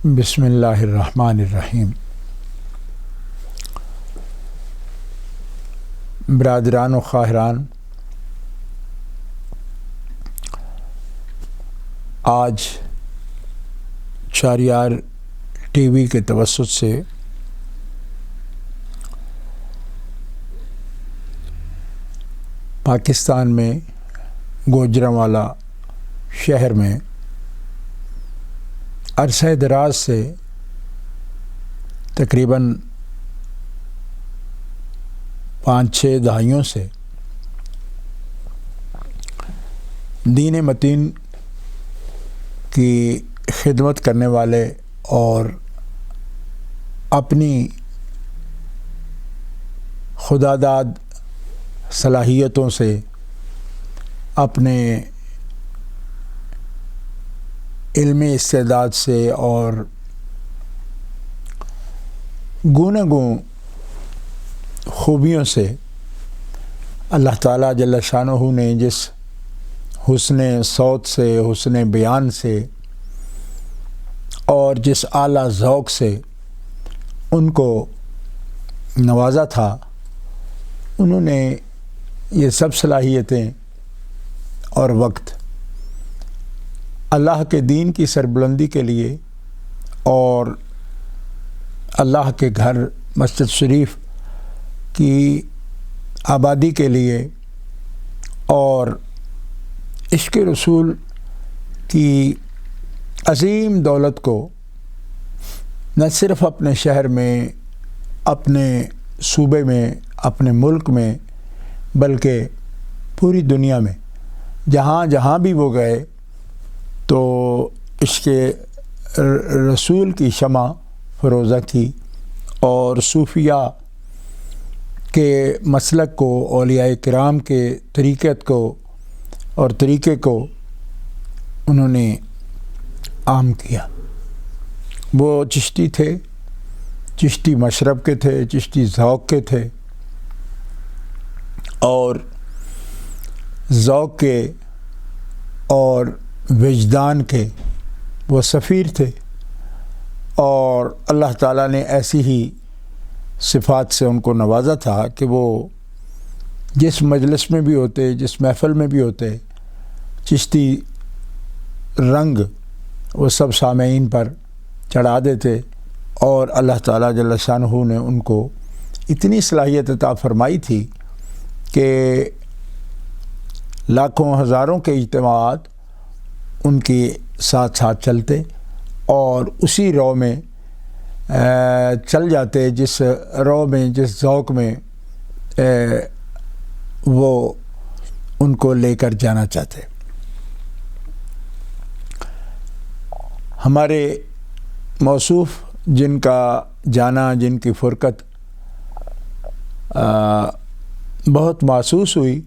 بسم اللہ الرحمن الرحیم۔ برادران و خواہران، آج شہریار ٹی وی کے توسط سے پاکستان میں گوجرانوالا شہر میں عرصہ دراز سے تقریباً 5-6 دہائیوں سے دین متین کی خدمت کرنے والے اور اپنی خداداد صلاحیتوں سے اپنے علمی استعداد سے اور گوناگوں خوبیوں سے اللہ تعالیٰ جل شانہ نے جس حسن صوت سے، حسن بیان سے اور جس اعلیٰ ذوق سے ان کو نوازا تھا، انہوں نے یہ سب صلاحیتیں اور وقت اللہ کے دین کی سربلندی کے لیے اور اللہ کے گھر مسجد شریف کی آبادی کے لیے اور عشق رسول کی عظیم دولت کو نہ صرف اپنے شہر میں، اپنے صوبے میں، اپنے ملک میں، بلکہ پوری دنیا میں جہاں جہاں بھی وہ گئے تو عشق رسول کی شمع فروزہ کی اور صوفیہ کے مسلک کو، اولیاء کرام کے طریقت کو اور طریقے کو انہوں نے عام کیا۔ وہ چشتی تھے، چشتی مشرب کے تھے، چشتی ذوق کے تھے اور ذوق کے اور وجدان کے وہ سفیر تھے، اور اللہ تعالیٰ نے ایسی ہی صفات سے ان کو نوازا تھا کہ وہ جس مجلس میں بھی ہوتے، جس محفل میں بھی ہوتے، چشتی رنگ وہ سب سامعین پر چڑھا دیتے، اور اللہ تعالیٰ جل شانہ نے ان کو اتنی صلاحیت عطا فرمائی تھی کہ لاکھوں ہزاروں کے اجتماعات ان کے ساتھ ساتھ چلتے اور اسی رو میں چل جاتے، جس رو میں، جس ذوق میں وہ ان کو لے کر جانا چاہتے۔ ہمارے موصوف جن کا جانا، جن کی فرقت بہت محسوس ہوئی،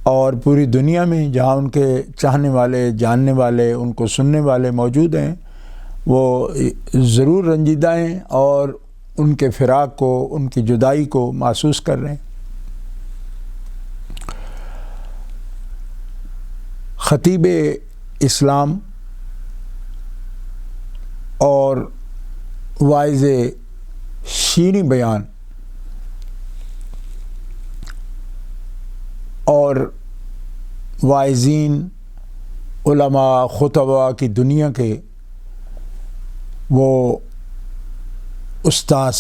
اور پوری دنیا میں جہاں ان کے چاہنے والے، جاننے والے، ان کو سننے والے موجود ہیں، وہ ضرور رنجیدہ ہیں اور ان کے فراق کو، ان کی جدائی کو محسوس کر رہے ہیں۔ خطیب اسلام اور واعظ شیریں بیان اور واعظین، علماء، خطباء کی دنیا کے وہ استاذ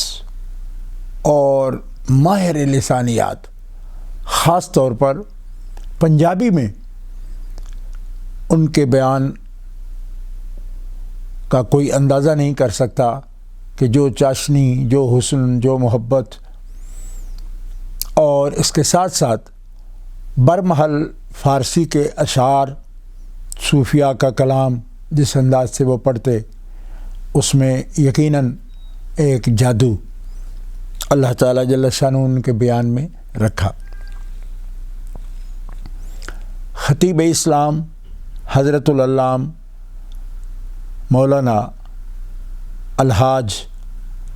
اور ماہر لسانیات، خاص طور پر پنجابی میں ان کے بیان کا کوئی اندازہ نہیں کر سکتا کہ جو چاشنی، جو حسن، جو محبت، اور اس کے ساتھ ساتھ برمحل فارسی کے اشعار، صوفیہ کا کلام جس انداز سے وہ پڑھتے، اس میں یقیناً ایک جادو اللہ تعالیٰ جل شانہ ان کے بیان میں رکھا۔ خطیب اسلام حضرت العلام مولانا الحاج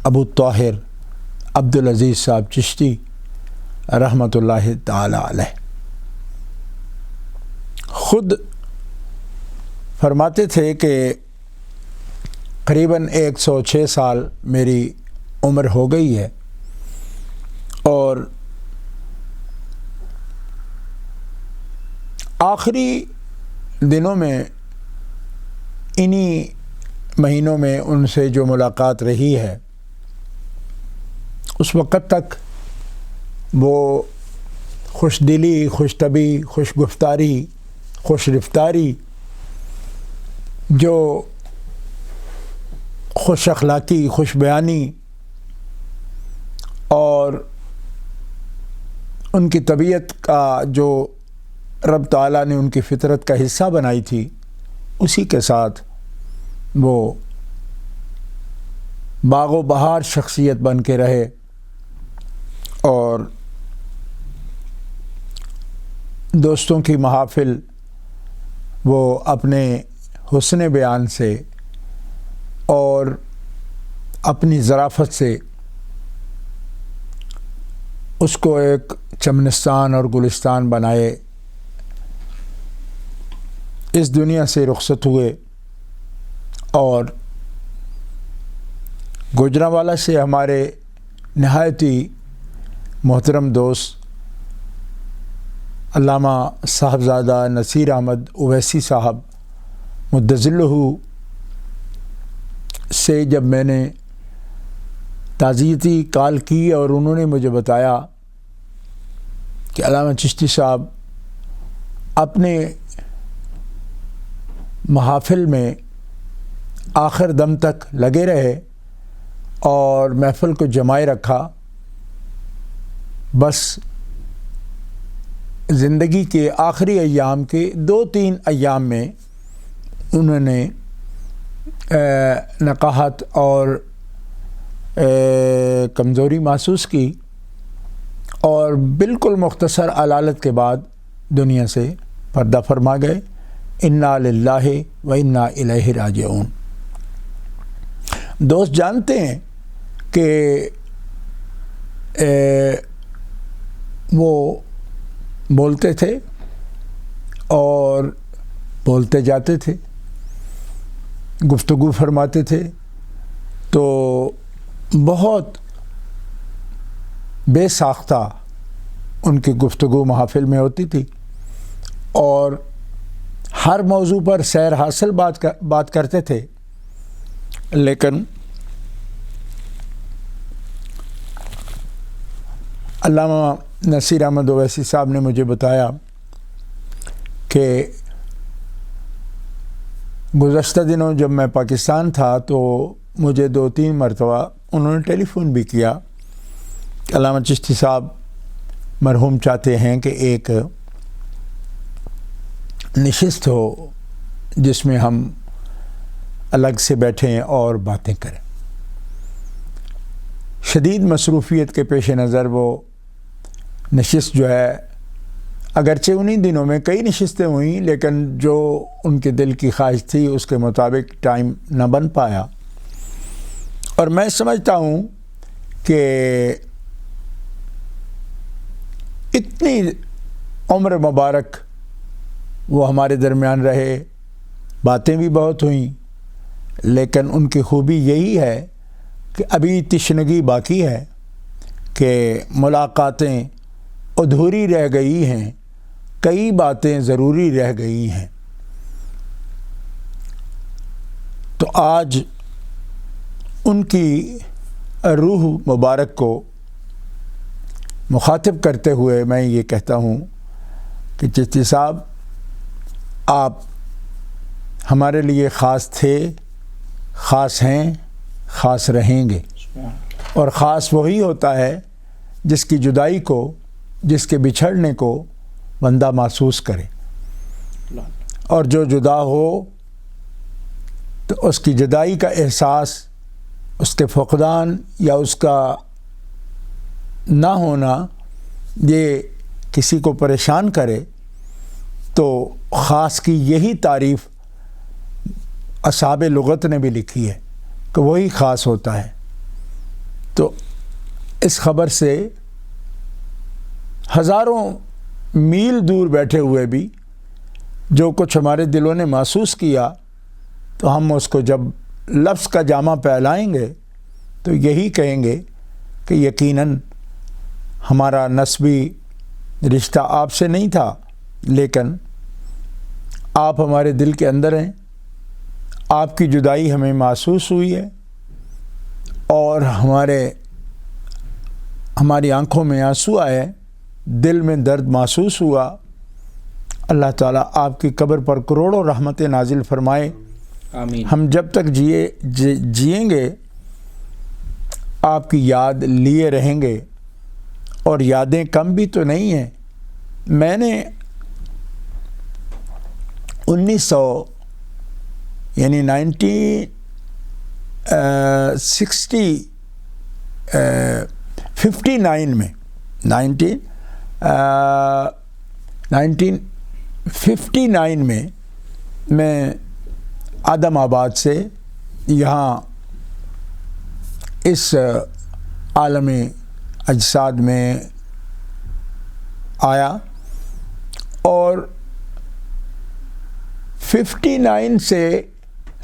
ابو طاہر عبدالعزیز صاحب چشتی رحمۃ اللہ تعالی علیہ خود فرماتے تھے کہ قریباً 106 سال میری عمر ہو گئی ہے، اور آخری دنوں میں انہی مہینوں میں ان سے جو ملاقات رہی ہے، اس وقت تک وہ خوش دلی، خوش طبعی، خوش گفتاری، خوش رفتاری، جو خوش اخلاقی، خوش بیانی اور ان کی طبیعت کا جو رب تعالیٰ نے ان کی فطرت کا حصہ بنائی تھی، اسی کے ساتھ وہ باغ و بہار شخصیت بن کے رہے، اور دوستوں کی محافل وہ اپنے حسن بیان سے اور اپنی ظرافت سے اس کو ایک چمنستان اور گلستان بنائے، اس دنیا سے رخصت ہوئے، اور گوجرانوالہ سے ہمارے نہایت ہی محترم دوست علامہ صاحبزادہ نصیر احمد اویسی صاحب مدظلہ سے جب میں نے تعزیتی کال کی اور انہوں نے مجھے بتایا کہ علامہ چشتی صاحب اپنے محافل میں آخر دم تک لگے رہے اور محفل کو جمائے رکھا، بس زندگی کے آخری ایام کے 2-3 ایام میں انہوں نے نقاہت اور کمزوری محسوس کی، اور بالکل مختصر علالت کے بعد دنیا سے پردہ فرما گئے۔ انا للہ و انا الیہ راجعون۔ دوست جانتے ہیں کہ وہ بولتے تھے اور بولتے جاتے تھے، گفتگو فرماتے تھے، تو بہت بے ساختہ ان کی گفتگو محافل میں ہوتی تھی، اور ہر موضوع پر سیر حاصل بات کرتے تھے، لیکن علامہ نصیر احمد اویسی صاحب نے مجھے بتایا کہ گزشتہ دنوں جب میں پاکستان تھا تو مجھے 2-3 مرتبہ انہوں نے ٹیلی فون بھی کیا کہ علامہ چشتی صاحب مرحوم چاہتے ہیں کہ ایک نشست ہو جس میں ہم الگ سے بیٹھیں اور باتیں کریں۔ شدید مصروفیت کے پیش نظر وہ نشست جو ہے، اگرچہ انہی دنوں میں کئی نشستیں ہوئیں، لیکن جو ان کے دل کی خواہش تھی اس کے مطابق ٹائم نہ بن پایا، اور میں سمجھتا ہوں کہ اتنی عمر مبارک وہ ہمارے درمیان رہے، باتیں بھی بہت ہوئیں، لیکن ان کی خوبی یہی ہے کہ ابھی تشنگی باقی ہے، کہ ملاقاتیں ادھوری رہ گئی ہیں، کئی باتیں ضروری رہ گئی ہیں۔ تو آج ان کی روح مبارک کو مخاطب کرتے ہوئے میں یہ کہتا ہوں کہ چشتی صاحب آپ ہمارے لیے خاص تھے، خاص ہیں، خاص رہیں گے، اور خاص وہی ہوتا ہے جس کی جدائی کو، جس کے بچھڑنے کو بندہ محسوس کرے، اور جو جدا ہو تو اس کی جدائی کا احساس، اس کے فقدان یا اس کا نہ ہونا یہ کسی کو پریشان کرے، تو خاص کی یہی تعریف اصحاب لغت نے بھی لکھی ہے کہ وہی خاص ہوتا ہے۔ تو اس خبر سے ہزاروں میل دور بیٹھے ہوئے بھی جو کچھ ہمارے دلوں نے محسوس کیا، تو ہم اس کو جب لفظ کا جامہ پہنائیں گے تو یہی کہیں گے کہ یقیناً ہمارا نسبی رشتہ آپ سے نہیں تھا، لیکن آپ ہمارے دل کے اندر ہیں، آپ کی جدائی ہمیں محسوس ہوئی ہے اور ہماری آنکھوں میں آنسو آئے، دل میں درد محسوس ہوا۔ اللہ تعالیٰ آپ کی قبر پر کروڑوں رحمتیں نازل فرمائے۔ آمین۔ ہم جب تک جئیں گے آپ کی یاد لیے رہیں گے، اور یادیں کم بھی تو نہیں ہیں۔ میں نے 1959 میں میں آدم آباد سے یہاں اس عالم اجساد میں آیا، اور 59 سے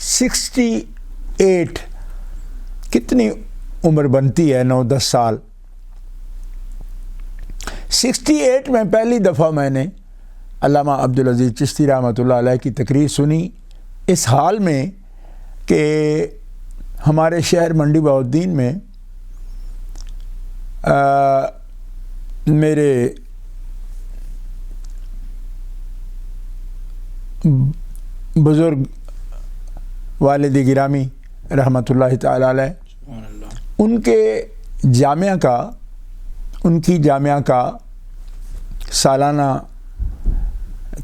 68 کتنی عمر بنتی ہے؟ 9-10 سال۔ 68 میں پہلی دفعہ میں نے علامہ عبدالعزیز چشتی رحمۃ اللہ علیہ کی تقریر سنی، اس حال میں کہ ہمارے شہر منڈی بہاؤالدین میں میرے بزرگ والد گرامی رحمۃ اللہ تعالی علیہ، ان کی جامعہ کا سالانہ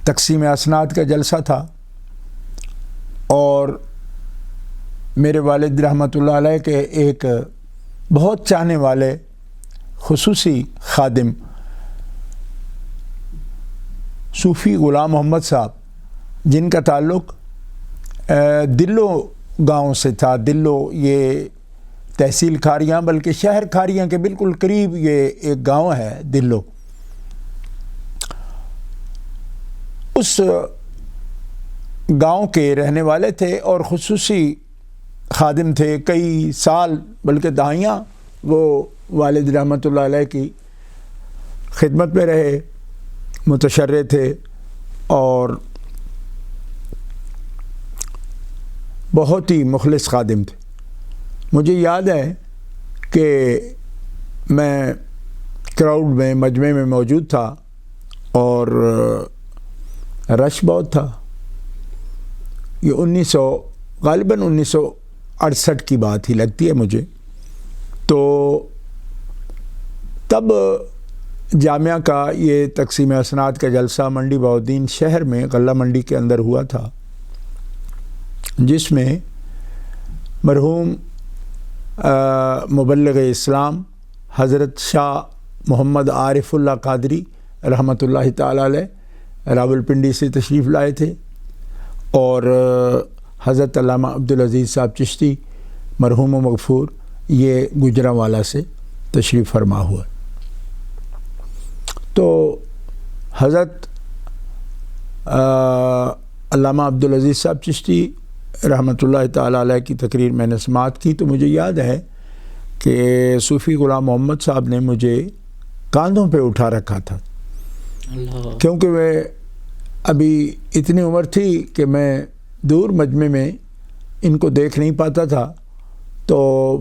تقسیم اسناد کا جلسہ تھا، اور میرے والد رحمۃ اللہ علیہ کے ایک بہت چاہنے والے خصوصی خادم صوفی غلام محمد صاحب، جن کا تعلق دلو گاؤں سے تھا۔ دلو یہ تحصیل کھاریاں، بلکہ شہر کھاریاں کے بالکل قریب یہ ایک گاؤں ہے دلو۔ اس گاؤں کے رہنے والے تھے اور خصوصی خادم تھے، کئی سال بلکہ دہائیاں وہ والد رحمۃ اللہ علیہ کی خدمت میں رہے، متشرع تھے اور بہت ہی مخلص خادم تھے۔ مجھے یاد ہے کہ میں کراؤڈ میں، مجمع میں موجود تھا اور رش بہت تھا۔ یہ غالباً 1968 کی بات ہی لگتی ہے مجھے۔ تو تب جامعہ کا یہ تقسیم اسناد کا جلسہ منڈی بہاؤالدین شہر میں غلہ منڈی کے اندر ہوا تھا، جس میں مرحوم مبلغ اسلام حضرت شاہ محمد عارف اللہ قادری رحمۃ اللہ تعالی علیہ راولپنڈی سے تشریف لائے تھے، اور حضرت علامہ عبدالعزیز صاحب چشتی مرحوم و مغفور یہ گجرانوالہ سے تشریف فرما ہوا۔ تو حضرت علامہ عبدالعزیز صاحب چشتی رحمۃ اللہ تعالی علیہ کی تقریر میں نے سماعت کی، تو مجھے یاد ہے کہ صوفی غلام محمد صاحب نے مجھے کاندھوں پہ اٹھا رکھا تھا، کیونکہ میں ابھی اتنی عمر تھی کہ میں دور مجمع میں ان کو دیکھ نہیں پاتا تھا۔ تو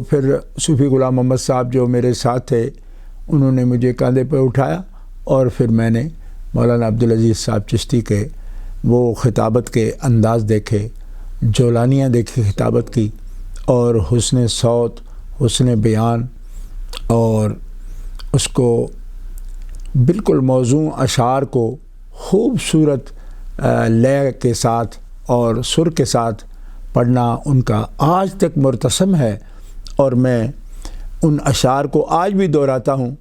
پھر صوفی غلام محمد صاحب جو میرے ساتھ تھے، انہوں نے مجھے کاندھے پہ اٹھایا، اور پھر میں نے مولانا عبدالعزیز صاحب چشتی کے وہ خطابت کے انداز دیکھے، جولانیاں دیکھی خطابت کی، اور حسن صوت، حسن بیان، اور اس کو بالکل موزوں اشعار کو خوبصورت لے کے ساتھ اور سر کے ساتھ پڑھنا ان کا آج تک مرتسم ہے، اور میں ان اشعار کو آج بھی دہراتا ہوں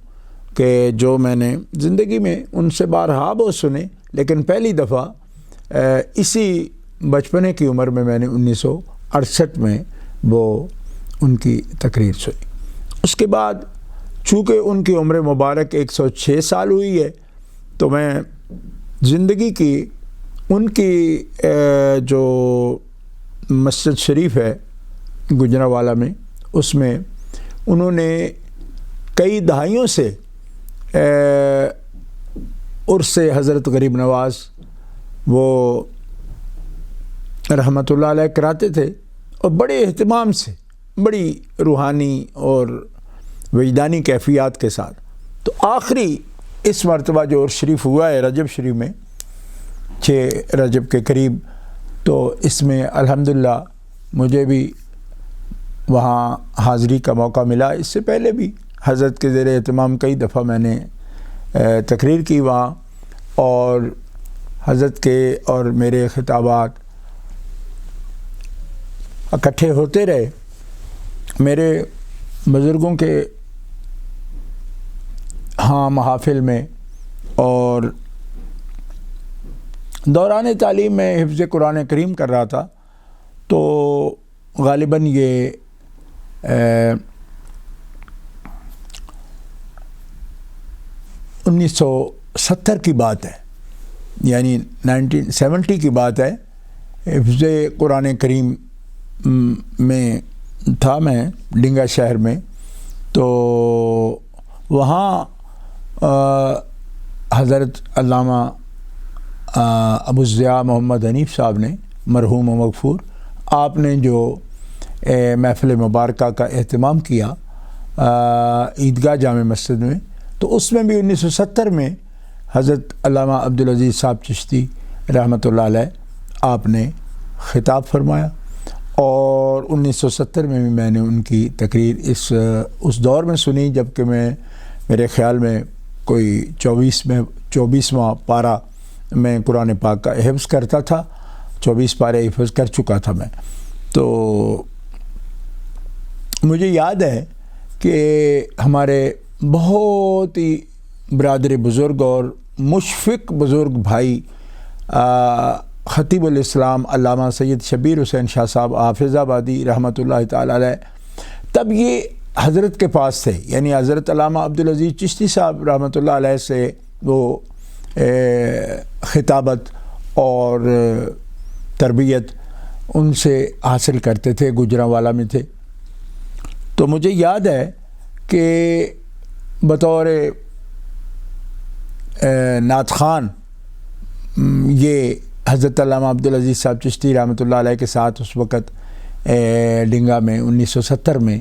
کہ جو میں نے زندگی میں ان سے بارہا بہت سنے، لیکن پہلی دفعہ اسی بچپنے کی عمر میں نے 1968 میں وہ ان کی تقریر سنی۔ اس کے بعد چونکہ ان کی عمر مبارک 106 سال ہوئی ہے، تو میں زندگی کی ان کی جو مسجد شریف ہے گجرانوالہ میں، اس میں انہوں نے کئی دہائیوں سے عرس حضرت غریب نواز وہ رحمۃ اللہ علیہ کراتے تھے، اور بڑے اہتمام سے، بڑی روحانی اور وجدانی کیفیات کے ساتھ۔ تو آخری اس مرتبہ جو عرس شریف ہوا ہے رجب شریف میں، 6 رجب کے قریب، تو اس میں الحمدللہ مجھے بھی وہاں حاضری کا موقع ملا۔ اس سے پہلے بھی حضرت کے زیر اہتمام کئی دفعہ میں نے تقریر کی وہاں، اور حضرت کے اور میرے خطابات اکٹھے ہوتے رہے۔ میرے بزرگوں کے ہاں محافل میں، اور دوران تعلیم میں حفظ قرآن کریم کر رہا تھا، تو غالباً یہ 1970 کی بات ہے، یعنی 1970 کی بات ہے۔ حفظ قرآن کریم میں تھا میں ڈنگا شہر میں، تو وہاں حضرت علامہ ابو ضیاء محمد حنیف صاحب نے، مرحوم و مغفور، آپ نے جو محفل مبارکہ کا اہتمام کیا عیدگاہ جامع مسجد میں، تو اس میں بھی 1970 میں حضرت علامہ عبدالعزیز صاحب چشتی رحمۃ اللہ علیہ آپ نے خطاب فرمایا، اور 1970 میں بھی میں نے ان کی تقریر اس دور میں سنی، جب کہ میرے خیال میں کوئی 24واں پارہ میں قرآن پاک کا حفظ کرتا تھا، 24 پارے حفظ کر چکا تھا میں۔ تو مجھے یاد ہے کہ ہمارے بہت ہی برادر بزرگ اور مشفق بزرگ بھائی خطیب الاسلام علامہ سید شبیر حسین شاہ صاحب حافظ آبادی رحمۃ اللہ تعالی علیہ، تب یہ حضرت کے پاس تھے، یعنی حضرت علامہ عبدالعزیز چشتی صاحب رحمۃ اللہ علیہ سے وہ خطابت اور تربیت ان سے حاصل کرتے تھے، گجرانوالہ میں تھے۔ تو مجھے یاد ہے کہ بطور نعت خوان یہ حضرت علامہ عبدالعزیز صاحب چشتی رحمۃ اللہ علیہ کے ساتھ اس وقت ڈنگا میں 1970 میں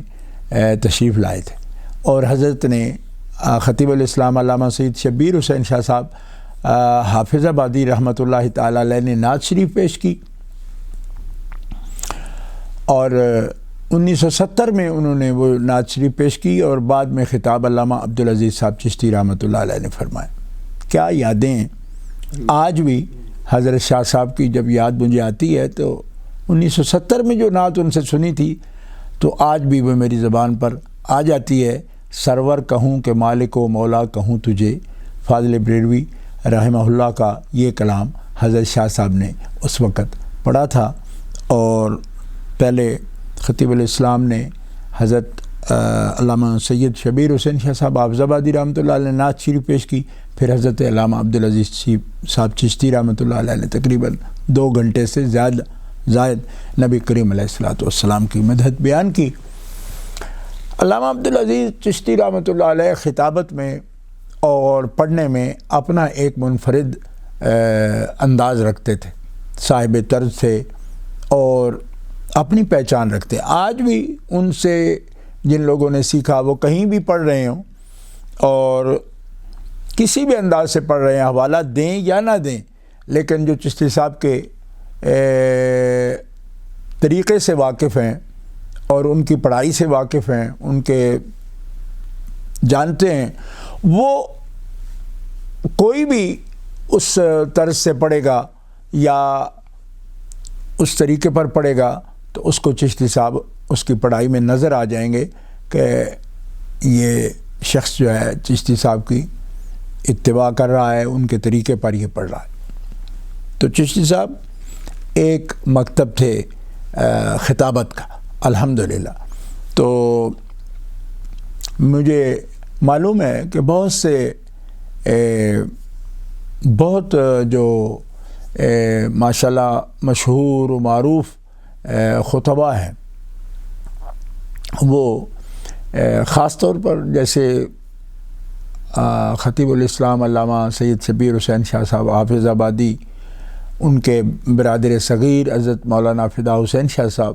تشریف لائے تھے، اور حضرت نے خطیب الاسلام علامہ سید شبیر حسین شاہ صاحب حافظ آبادی رحمۃ اللہ تعالی علیہ نے نعت شریف پیش کی، اور 1970 میں انہوں نے وہ نعت شریف پیش کی، اور بعد میں خطاب علامہ عبدالعزیز صاحب چشتی رحمۃ اللہ علیہ نے فرمایا۔ کیا یادیں ہیں! آج بھی حضرت شاہ صاحب کی جب یاد مجھے آتی ہے تو 1970 میں جو نعت ان سے سنی تھی، تو آج بھی وہ میری زبان پر آ جاتی ہے۔ سرور کہوں کہ مالک و مولا کہوں تجھے، فاضل بریلوی رحمہ اللہ کا یہ کلام حضرت شاہ صاحب نے اس وقت پڑھا تھا، اور پہلے خطیب الاسلام نے حضرت علامہ سید شبیر حسین شاہ صاحب حافظ آبادی رحمۃ اللہ علیہ نے نعت شریف پیش کی، پھر حضرت علامہ عبدالعزیز صاحب چشتی رحمۃ اللہ علیہ نے تقریباً 2 گھنٹے سے زائد نبی کریم علیہ الصلوۃ والسلام کی مدحت بیان کی۔ علامہ عبدالعزیز چشتی رحمۃ اللہ علیہ خطابت میں اور پڑھنے میں اپنا ایک منفرد انداز رکھتے تھے، صاحب طرز تھے اور اپنی پہچان رکھتے۔ آج بھی ان سے جن لوگوں نے سیکھا وہ کہیں بھی پڑھ رہے ہوں اور کسی بھی انداز سے پڑھ رہے ہیں، حوالہ دیں یا نہ دیں، لیکن جو چشتی صاحب کے طریقے سے واقف ہیں اور ان کی پڑھائی سے واقف ہیں، ان کے جانتے ہیں، وہ کوئی بھی اس طرز سے پڑھے گا یا اس طریقے پر پڑھے گا تو اس کو چشتی صاحب اس کی پڑھائی میں نظر آ جائیں گے کہ یہ شخص جو ہے چشتی صاحب کی اتباع کر رہا ہے، ان کے طریقے پر یہ پڑھ رہا ہے۔ تو چشتی صاحب ایک مکتب تھے خطابت کا الحمدللہ۔ تو مجھے معلوم ہے کہ بہت جو ماشاءاللہ مشہور و معروف خطبہ ہیں وہ خاص طور پر جیسے خطیب الاسلام علامہ سید شبیر حسین شاہ صاحب حافظ آبادی، ان کے برادر صغیر حضرت مولانا فدا حسین شاہ صاحب،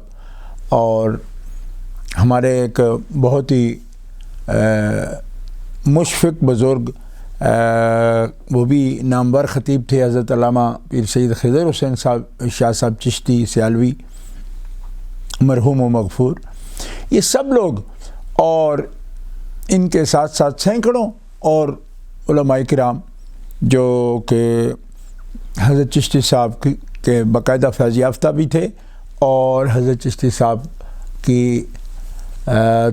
اور ہمارے ایک بہت ہی مشفق بزرگ وہ بھی نامور خطیب تھے حضرت علامہ پیر سید خضر حسین صاحب شاہ صاحب چشتی سیالوی مرحوم و مغفور، یہ سب لوگ اور ان کے ساتھ ساتھ سینکڑوں اور علماء کرام جو کہ حضرت چشتی صاحب کے باقاعدہ فیض یافتہ بھی تھے اور حضرت چشتی صاحب کی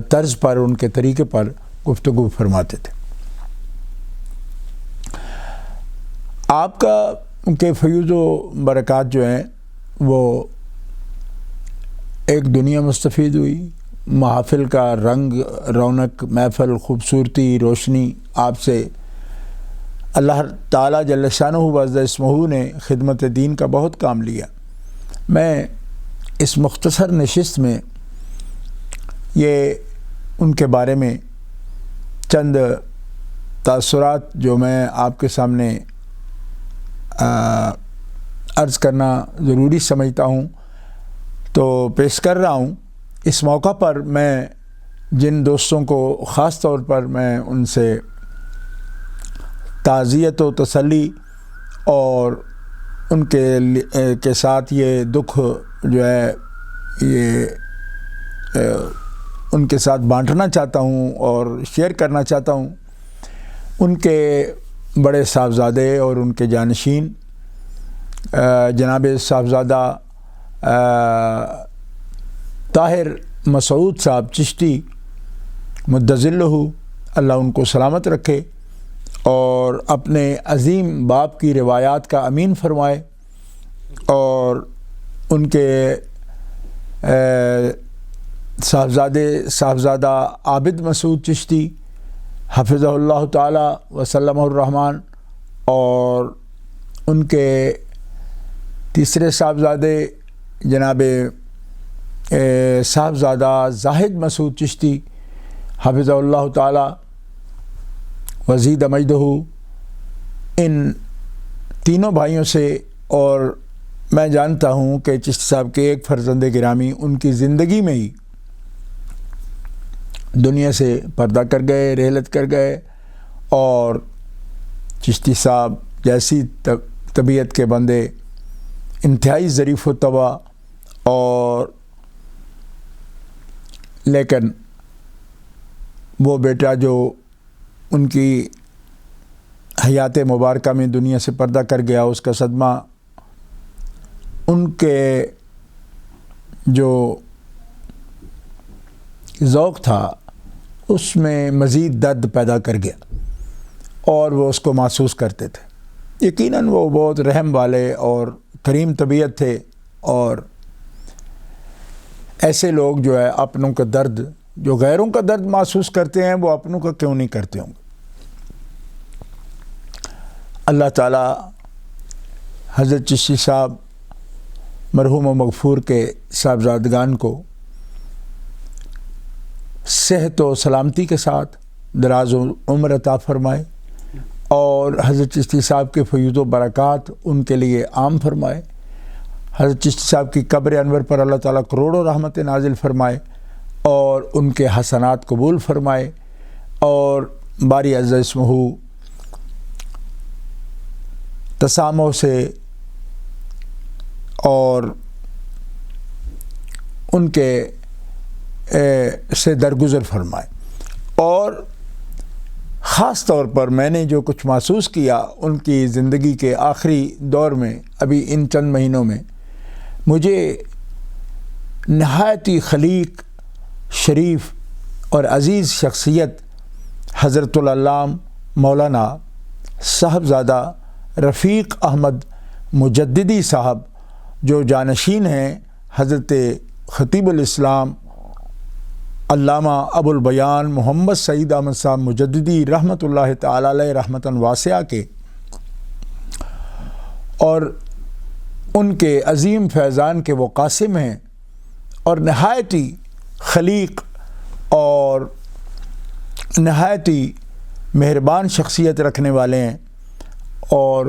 طرز پر، ان کے طریقے پر گفتگو فرماتے تھے۔ آپ کا کے فیوض و برکات جو ہیں وہ ایک دنیا مستفید ہوئی، محافل کا رنگ رونق، محفل خوبصورتی، روشنی آپ سے اللہ تعالیٰ جل شانہ وعز اسمہ نے خدمت دین کا بہت کام لیا۔ میں اس مختصر نشست میں یہ ان کے بارے میں چند تاثرات جو میں آپ کے سامنے عرض کرنا ضروری سمجھتا ہوں تو پیش کر رہا ہوں۔ اس موقع پر میں جن دوستوں کو خاص طور پر میں ان سے تعزیت و تسلی اور ان کے ساتھ یہ دکھ جو ہے یہ ان کے ساتھ بانٹنا چاہتا ہوں اور شیئر کرنا چاہتا ہوں، ان کے بڑے صاحبزادے اور ان کے جانشین جناب صاحبزادہ طاہر مسعود صاحب چشتی مدظلہ، اللہ ان کو سلامت رکھے اور اپنے عظیم باپ کی روایات کا امین فرمائے، اور ان کے صاحبزادہ عابد مسعود چشتی حفظہ اللہ تعالی وسلم الرحمن، اور ان کے تیسرے صاحبزادے جناب صاحبزادہ زاہد مسعود چشتی حفظہ اللہ تعالی وزید مجدہ، ان تینوں بھائیوں سے، اور میں جانتا ہوں کہ چشتی صاحب کے ایک فرزند گرامی ان کی زندگی میں ہی دنیا سے پردہ کر گئے، رحلت کر گئے، اور چشتی صاحب جیسی طبیعت کے بندے، انتہائی ظریف و طبع، اور لیکن وہ بیٹا جو ان کی حیات مبارکہ میں دنیا سے پردہ کر گیا، اس کا صدمہ ان کے جو ذوق تھا اس میں مزید درد پیدا کر گیا، اور وہ اس کو محسوس کرتے تھے۔ یقیناً وہ بہت رحم والے اور کریم طبیعت تھے، اور ایسے لوگ جو ہے اپنوں کا درد، جو غیروں کا درد محسوس کرتے ہیں، وہ اپنوں کا کیوں نہیں کرتے ہوں گے۔ اللہ تعالیٰ حضرت چشتی صاحب مرحوم و مغفور کے صاحبزادگان کو صحت و سلامتی کے ساتھ دراز و عمر عطا فرمائے، اور حضرت چشتی صاحب کے فیوض و برکات ان کے لیے عام فرمائے۔ حضرت چشتی صاحب کی قبر انور پر اللہ تعالیٰ کروڑوں رحمت نازل فرمائے، اور ان کے حسنات قبول فرمائے، اور باری عز اسمہ تسامح سے اور ان کے سے درگزر فرمائے۔ اور خاص طور پر میں نے جو کچھ محسوس کیا ان کی زندگی کے آخری دور میں، ابھی ان چند مہینوں میں، مجھے نہایت ہی خلیق، شریف اور عزیز شخصیت حضرت العلامہ مولانا صاحبزادہ رفیق احمد مجددی صاحب، جو جانشین ہیں حضرت خطیب الاسلام علامہ ابو البیان محمد سعید احمد صاحب مجددی رحمۃ اللہ تعالی علیہ رحمتاً واسعہ کے، اور ان کے عظیم فیضان کے وہ قاسم ہیں، اور نہایت ہی خلیق اور نہایت ہی مہربان شخصیت رکھنے والے ہیں، اور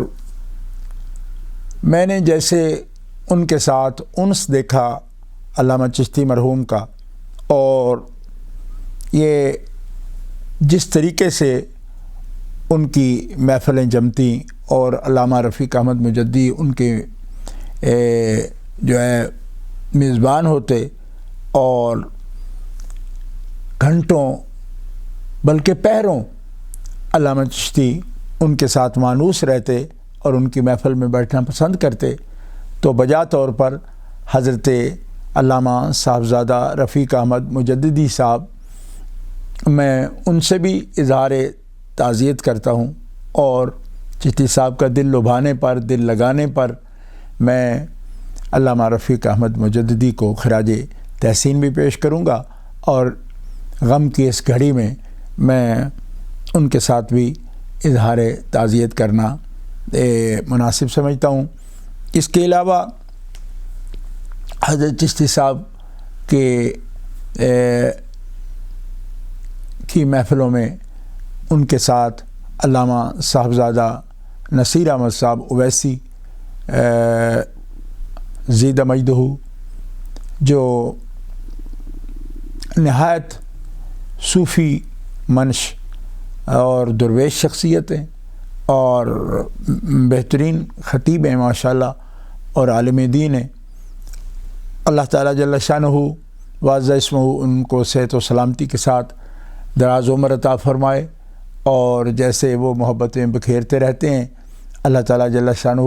میں نے جیسے ان کے ساتھ انس دیکھا علامہ چشتی مرحوم کا، اور یہ جس طریقے سے ان کی محفلیں جمتی اور علامہ رفیق احمد مجددی ان کے جو ہے میزبان ہوتے، اور گھنٹوں بلکہ پہروں علامہ چشتی ان کے ساتھ مانوس رہتے اور ان کی محفل میں بیٹھنا پسند کرتے، تو بجا طور پر حضرت علامہ صاحبزادہ رفیق احمد مجددی صاحب، میں ان سے بھی اظہار تعزیت کرتا ہوں، اور چشتی صاحب کا دل لبھانے پر، دل لگانے پر میں علامہ رفیق احمد مجددی کو خراج تحسین بھی پیش کروں گا، اور غم کی اس گھڑی میں میں ان کے ساتھ بھی اظہار تعزیت کرنا مناسب سمجھتا ہوں۔ اس کے علاوہ حضرت چشتی صاحب کی محفلوں میں ان کے ساتھ علامہ صاحبزادہ نصیر احمد صاحب اویسی زیدہ مجدہ، جو نہایت صوفی منش اور درویش شخصیت ہیں اور بہترین خطیب ہیں ماشاءاللہ، اور عالم دین ہیں، اللہ تعالیٰ جل شانہ واعظ اسمہ ان کو صحت و سلامتی کے ساتھ دراز عمر عطا فرمائے، اور جیسے وہ محبتیں بکھیرتے رہتے ہیں، اللہ تعالیٰ جل شانہ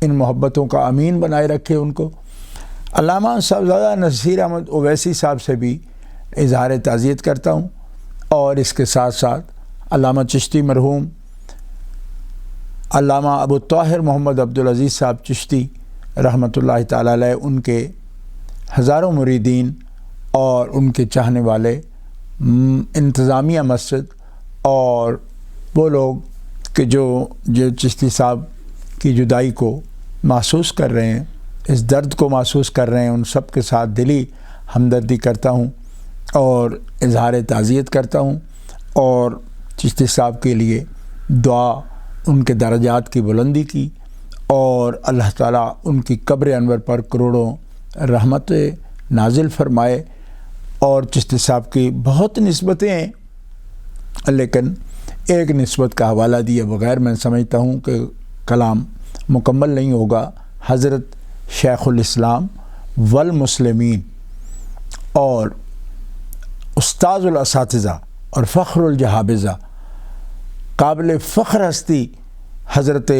ان محبتوں کا امین بنائے رکھے ان کو۔ علامہ صاحبزادہ نصیر احمد اویسی صاحب سے بھی اظہار تعزیت کرتا ہوں، اور اس کے ساتھ ساتھ علامہ چشتی مرحوم علامہ ابو طاہر محمد عبدالعزیز صاحب چشتی رحمۃ اللہ تعالی علیہ، ان کے ہزاروں مریدین اور ان کے چاہنے والے، انتظامیہ مسجد اور وہ لوگ کہ جو چشتی صاحب کی جدائی کو محسوس کر رہے ہیں، اس درد کو محسوس کر رہے ہیں، ان سب کے ساتھ دلی ہمدردی کرتا ہوں اور اظہار تعزیت کرتا ہوں، اور چشتی صاحب کے لیے دعا ان کے درجات کی بلندی کی، اور اللہ تعالیٰ ان کی قبر انور پر کروڑوں رحمت نازل فرمائے۔ اور چشتی صاحب کی بہت نسبتیں ہیں، لیکن ایک نسبت کا حوالہ دیے بغیر میں سمجھتا ہوں کہ کلام مکمل نہیں ہوگا۔ حضرت شیخ الاسلام والمسلمین اور استاذ الاساتذہ اور فخر الجہابذہ، قابل فخر ہستی حضرت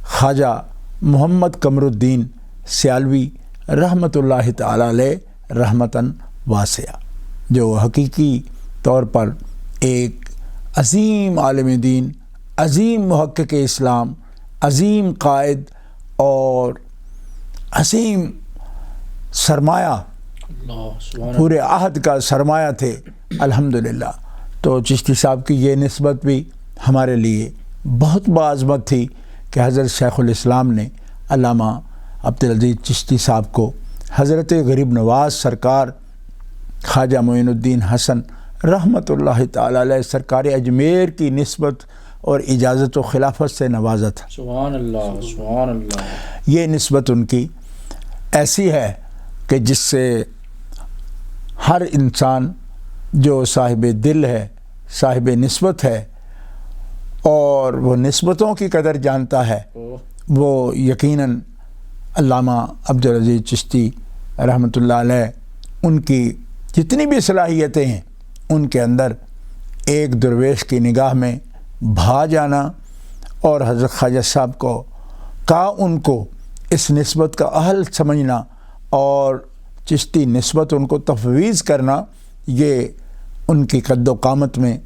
خواجہ محمد قمر الدین سیالوی رحمۃ اللہ تعالی علیہ رحمتاً واسعہ، جو حقیقی طور پر ایک عظیم عالم دین، عظیم محقق اسلام، عظیم قائد اور عظیم سرمایہ، پورے عہد کا سرمایہ تھے الحمدللہ۔ تو چشتی صاحب کی یہ نسبت بھی ہمارے لیے بہت باعظمت تھی کہ حضرت شیخ الاسلام نے علامہ عبدالعزیز چشتی صاحب کو حضرت غریب نواز سرکار خواجہ معین الدین حسن رحمۃ اللہ تعالی علیہ سرکار اجمیر کی نسبت اور اجازت و خلافت سے نوازا تھا۔ سبحان اللہ، سبحان اللہ۔ یہ نسبت ان کی ایسی ہے کہ جس سے ہر انسان جو صاحب دل ہے، صاحب نسبت ہے، اور وہ نسبتوں کی قدر جانتا ہے، وہ یقیناً علامہ عبدالعزیز چشتی رحمۃ اللہ علیہ ان کی جتنی بھی صلاحیتیں ہیں ان کے اندر ایک درویش کی نگاہ میں بھا جانا، اور حضرت خواجہ صاحب کا ان کو اس نسبت کا اہل سمجھنا اور چشتی نسبت ان کو تفویض کرنا، یہ ان کی قد و قامت میں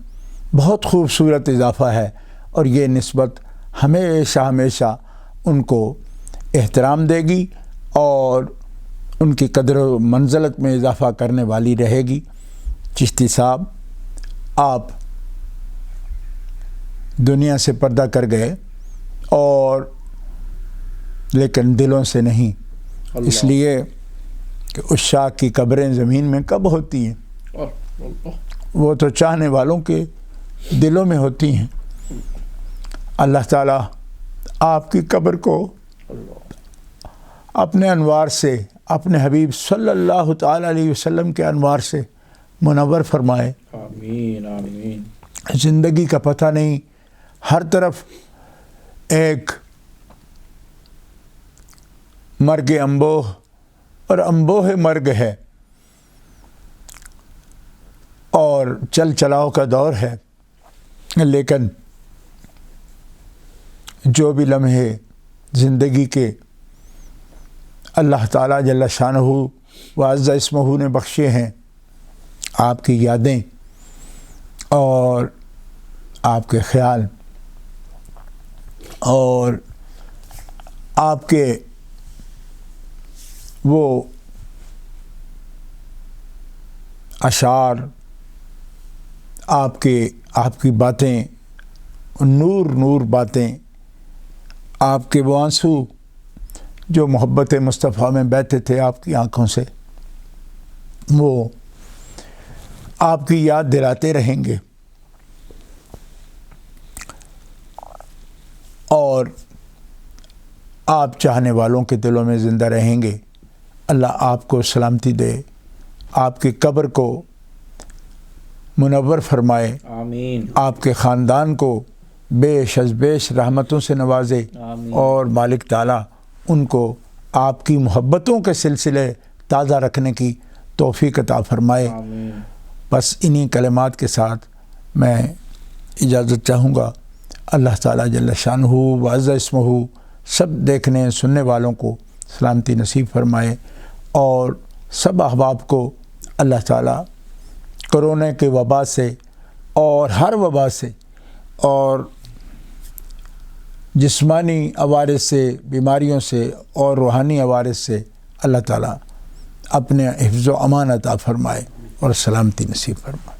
بہت خوبصورت اضافہ ہے، اور یہ نسبت ہمیشہ ہمیشہ ان کو احترام دے گی اور ان کی قدر و منزلت میں اضافہ کرنے والی رہے گی۔ چشتی صاحب، آپ دنیا سے پردہ کر گئے، اور لیکن دلوں سے نہیں، اس لیے کہ عشاق کی قبریں زمین میں کب ہوتی ہیں؟ وہ تو چاہنے والوں کے دلوں میں ہوتی ہیں۔ اللہ تعالیٰ آپ کی قبر کو اپنے انوار سے، اپنے حبیب صلی اللہ تعالیٰ علیہ وسلم کے انوار سے منور فرمائے۔ آمین آمین۔ زندگی کا پتہ نہیں، ہر طرف ایک مرگ انبوہ اور انبوہ مرگ ہے، اور چل چلاؤ کا دور ہے، لیکن جو بھی لمحے زندگی کے اللہ تعالیٰ جل شانہ و عز اسمہ نے بخشے ہیں، آپ کی یادیں اور آپ کے خیال اور آپ کے وہ اشعار، آپ کی باتیں، نور باتیں، آپ کے وہ آنسو جو محبت مصطفیٰ میں بہتے تھے آپ کی آنکھوں سے، وہ آپ کی یاد دلاتے رہیں گے، اور آپ چاہنے والوں کے دلوں میں زندہ رہیں گے۔ اللہ آپ کو سلامتی دے، آپ کی قبر کو منور فرمائے، آمین۔ آپ کے خاندان کو بیش از بیش رحمتوں سے نوازے، آمین۔ اور مالک تعالیٰ ان کو آپ کی محبتوں کے سلسلے تازہ رکھنے کی توفیق عطا فرمائے۔ آمین۔ بس انہی کلمات کے ساتھ میں اجازت چاہوں گا۔ اللہ تعالیٰ جل شانہ و عز اسمہ سب دیکھنے سننے والوں کو سلامتی نصیب فرمائے، اور سب احباب کو اللہ تعالیٰ کرونا کے وبا سے اور ہر وبا سے اور جسمانی عوارض سے، بیماریوں سے اور روحانی عوارض سے اللہ تعالیٰ اپنے حفظ و امان عطا فرمائے اور سلامتی نصیب فرمائے۔